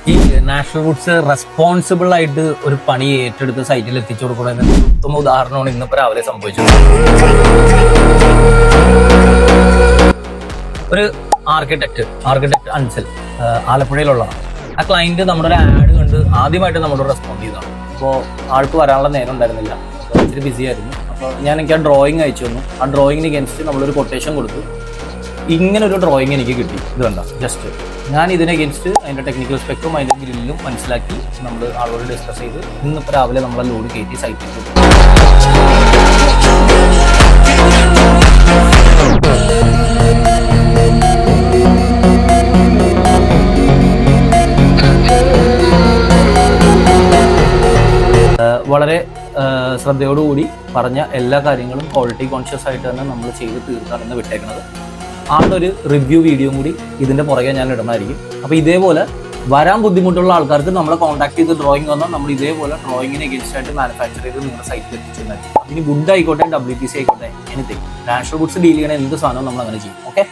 ഈ national Woods responsible ആയിട്ട് ഒരു പണി ഏറ്റെടുത്ത് സൈറ്റിൽ എത്തിച്ചു കൊടുക്കണമെന്ന് ഉത്തമ ഉദാഹരണമാണ് ഇന്നിപ്പോ രാവിലെ സംഭവിച്ചത്. ഒരു ആർക്കിടെക്ട് അൻസൽ ആലപ്പുഴയിലുള്ളതാണ്. ആ ക്ലയന്റ് നമ്മുടെ ഒരു ആഡ് കണ്ട് ആദ്യമായിട്ട് നമ്മളോട് റെസ്പോണ്ട് ചെയ്തതാണ്. അപ്പോൾ ആൾക്ക് വരാനുള്ള നേരം ഉണ്ടായിരുന്നില്ല, ഇച്ചിരി ബിസി ആയിരുന്നു. അപ്പോൾ എനിക്ക് ആ ഡ്രോയിങ് അയച്ചു തന്നു. ആ ഡ്രോയിങ്ങിന് അഗേൻസ്റ്റ് നമ്മളൊരു കൊട്ടേഷൻ കൊടുത്തു. ഇങ്ങനെ ഒരു ഡ്രോയിങ് എനിക്ക് കിട്ടി. ഇത് കണ്ട ജസ്റ്റ് ഞാൻ ഇതിന് അഗേൻസ്റ്റ് അതിൻ്റെ ടെക്നിക്കൽ സ്പെക്കും അതിൻ്റെ ഗ്രില്ലും മനസ്സിലാക്കി നമ്മൾ ആളോട് ഡിസ്കസ് ചെയ്ത് ഇന്നിപ്പോൾ രാവിലെ നമ്മളെ ലോഡ് കയറ്റി സൈറ്റിൽ കൊടുത്തു. വളരെ ശ്രദ്ധയോടുകൂടി പറഞ്ഞ എല്ലാ കാര്യങ്ങളും ക്വാളിറ്റി കോൺഷ്യസ് ആയിട്ട് തന്നെ നമ്മൾ ചെയ്ത് തീർക്കാണെന്ന് വിട്ടേക്കുന്നത്. ആളൊരു റിവ്യൂ വീഡിയോ കൂടി ഇതിൻ്റെ പുറകെ ഞാൻ ഇടുന്നതായിരിക്കും. അപ്പോൾ ഇതേപോലെ വരാൻ ബുദ്ധിമുട്ടുള്ള ആൾക്കാർക്ക് നമ്മളെ കോൺടാക്ട് ചെയ്ത് ഡ്രോയിങ് വന്നാൽ നമ്മൾ ഇതേപോലെ ഡ്രോയിങ്ങിന് എഗൻസ്റ്റ് ആയിട്ട് മാനുഫാക്ചർ ചെയ്ത് നിങ്ങളുടെ സൈറ്റിൽ എത്തിച്ചിട്ടുണ്ടായിരിക്കും. ഇനി വുഡ് ആയിക്കോട്ടെ, WTC ആയിക്കോട്ടെ, എനിത്തിങ് നാഷണൽ വുഡ്സ് ഡീൽ ചെയ്യണ എന്ത് സാധനവും നമ്മൾ അങ്ങനെ ചെയ്യും. ഓക്കെ.